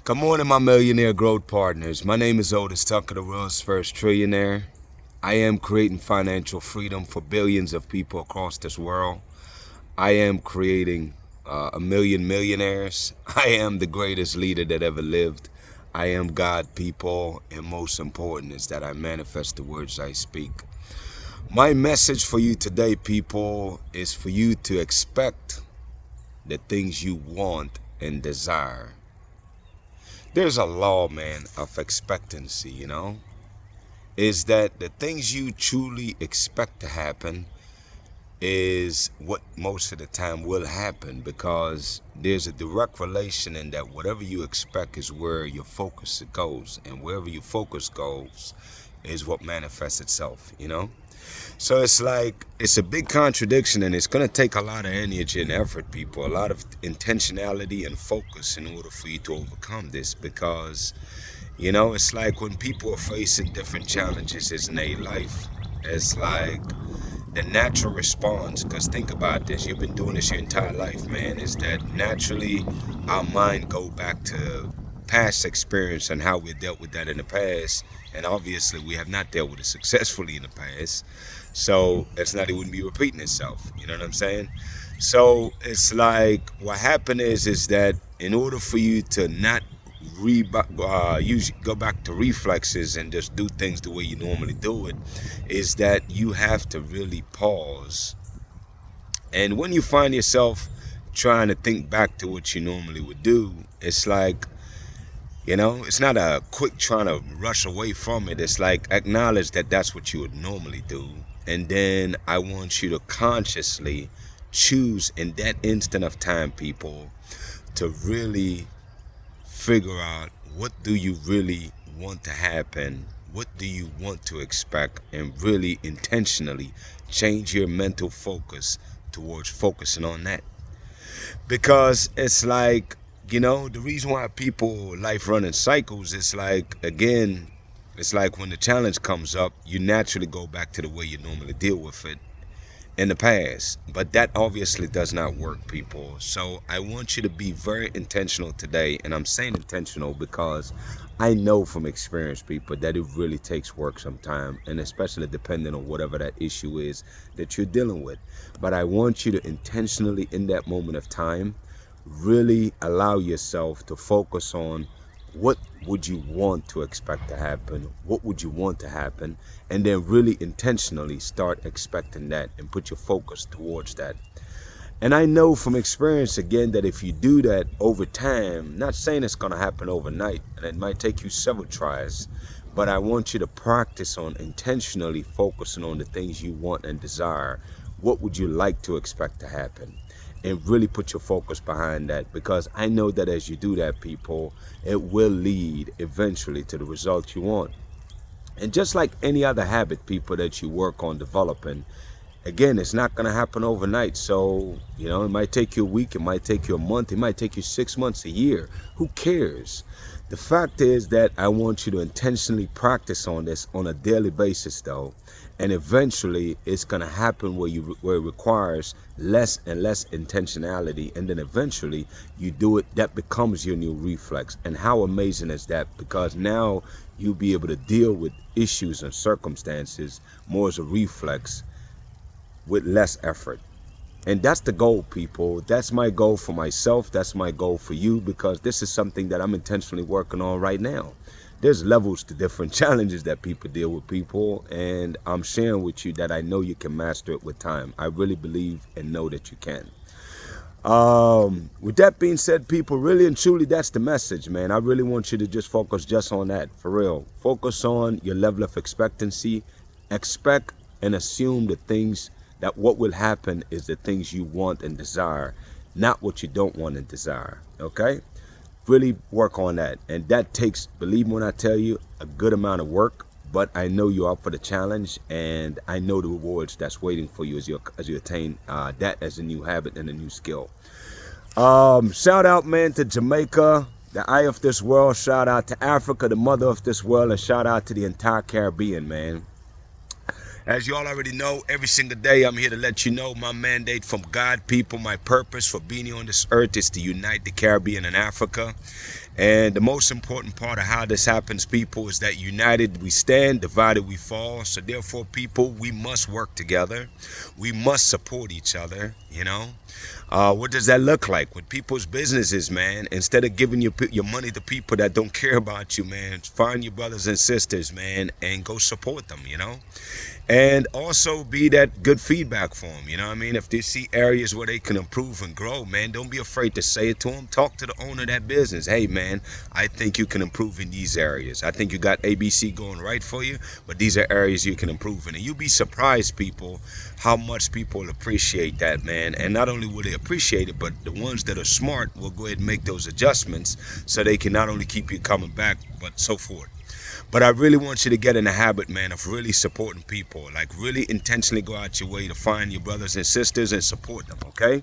Good morning, my millionaire growth partners. My name is Otis Tucker, the world's first trillionaire. I am creating financial freedom for billions of people across this world. I am creating a million millionaires. I am the greatest leader that ever lived. I am God, people, and most important is that I manifest the words I speak. My message for you today, people, is for you to expect the things you want and desire. There's a law, man, of expectancy, is that the things you truly expect to happen is what most of the time will happen, because there's a direct relation in that whatever you expect is where your focus goes, and wherever your focus goes is what manifests itself, So it's a big contradiction, and it's going to take a lot of energy and effort, people, a lot of intentionality and focus in order for you to overcome this, because, it's like when people are facing different challenges in their life, it's like the natural response, because think about this, you've been doing this your entire life, man, is that naturally our mind go back to past experience and how we dealt with that in the past, and obviously we have not dealt with it successfully in the past, so it's not, it wouldn't be repeating itself, you know what I'm saying? So it's like what happened is that in order for you to not go back to reflexes and just do things the way you normally do it, is that you have to really pause. And when you find yourself trying to think back to what you normally would do, it's like, it's not a quick trying to rush away from it. It's like acknowledge that that's what you would normally do. And then I want you to consciously choose in that instant of time, people, to really figure out what do you really want to happen, what do you want to expect, and really intentionally change your mental focus towards focusing on that. Because it's like, the reason why people life run in cycles is like, again, it's like when the challenge comes up, you naturally go back to the way you normally deal with it in the past, but that obviously does not work, people. So I want you to be very intentional today, and I'm saying intentional because I know from experience, people, that it really takes work sometime, and especially depending on whatever that issue is that you're dealing with. But I want you to intentionally, in that moment of time, really allow yourself to focus on what would you want to expect to happen, what would you want to happen, and then really intentionally start expecting that and put your focus towards that. And I know from experience, again, that if you do that over time, not saying it's going to happen overnight, and it might take you several tries, but I want you to practice on intentionally focusing on the things you want and desire. What would you like to expect to happen? And really put your focus behind that, because I know that as you do that, people, it will lead eventually to the result you want. And just like any other habit, people, that you work on developing, again, it's not going to happen overnight. So, it might take you a week, it might take you a month, it might take you 6 months, a year. Who cares? The fact is that I want you to intentionally practice on this on a daily basis, though. And eventually it's going to happen where it requires less and less intentionality. And then eventually you do it, that becomes your new reflex. And how amazing is that? Because now you'll be able to deal with issues and circumstances more as a reflex with less effort. And that's the goal, people. That's my goal for myself. That's my goal for you, because this is something that I'm intentionally working on right now. There's levels to different challenges that people deal with, people, and I'm sharing with you that I know you can master it with time. I really believe and know that you can. With that being said, people, really and truly, that's the message, man. I really want you to just focus just on that, for real. Focus on your level of expectancy. Expect and assume the things that what will happen is the things you want and desire, not what you don't want and desire, okay? Really work on that. And that takes, believe me when I tell you, a good amount of work, but I know you're up for the challenge, and I know the rewards that's waiting for you as you attain that as a new habit and a new skill. Shout out, man, to Jamaica, the eye of this world. Shout out to Africa, the mother of this world, and shout out to the entire Caribbean, man. As you all already know, every single day I'm here to let you know my mandate from God, people, my purpose for being here on this earth is to unite the Caribbean and Africa. And the most important part of how this happens, people, is that united we stand, divided we fall. So therefore, people, we must work together. We must support each other, you know. What does that look like? With people's businesses, man, instead of giving your money to people that don't care about you, man, find your brothers and sisters, man, and go support them, you know. And also be that good feedback for them, you know what I mean? If they see areas where they can improve and grow, man, don't be afraid to say it to them. Talk to the owner of that business. Hey, man, I think you can improve in these areas. I think you got ABC going right for you, but these are areas you can improve in. And you'll be surprised, people, how much people appreciate that, man. And not only will they appreciate it, but the ones that are smart will go ahead and make those adjustments so they can not only keep you coming back, but so forth. But I really want you to get in the habit, man, of really supporting people. Like, really intentionally go out your way to find your brothers and sisters and support them, okay?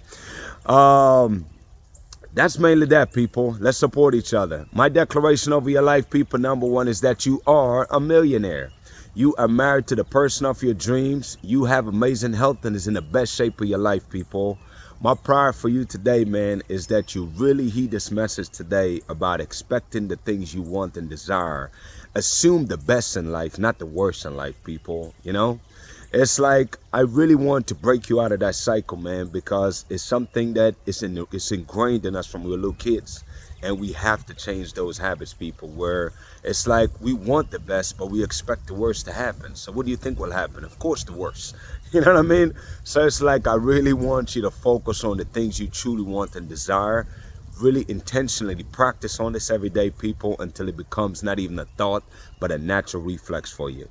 That's mainly that, people. Let's support each other. My declaration over your life, people, number one, is that you are a millionaire. You are married to the person of your dreams. You have amazing health and is in the best shape of your life, people. My prayer for you today, man, is that you really heed this message today about expecting the things you want and desire. Assume the best in life, not the worst in life, people, you know? It's like, I really want to break you out of that cycle, man, because it's something that it's ingrained in us from we were little kids. And we have to change those habits, people, where it's like we want the best, but we expect the worst to happen. So what do you think will happen? Of course, the worst. You know what I mean? So it's like, I really want you to focus on the things you truly want and desire. Really intentionally practice on this every day, people, until it becomes not even a thought, but a natural reflex for you.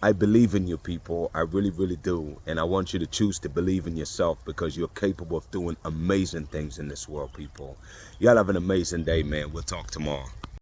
I believe in you, people. I really, really do. And I want you to choose to believe in yourself because you're capable of doing amazing things in this world, people. Y'all have an amazing day, man. We'll talk tomorrow.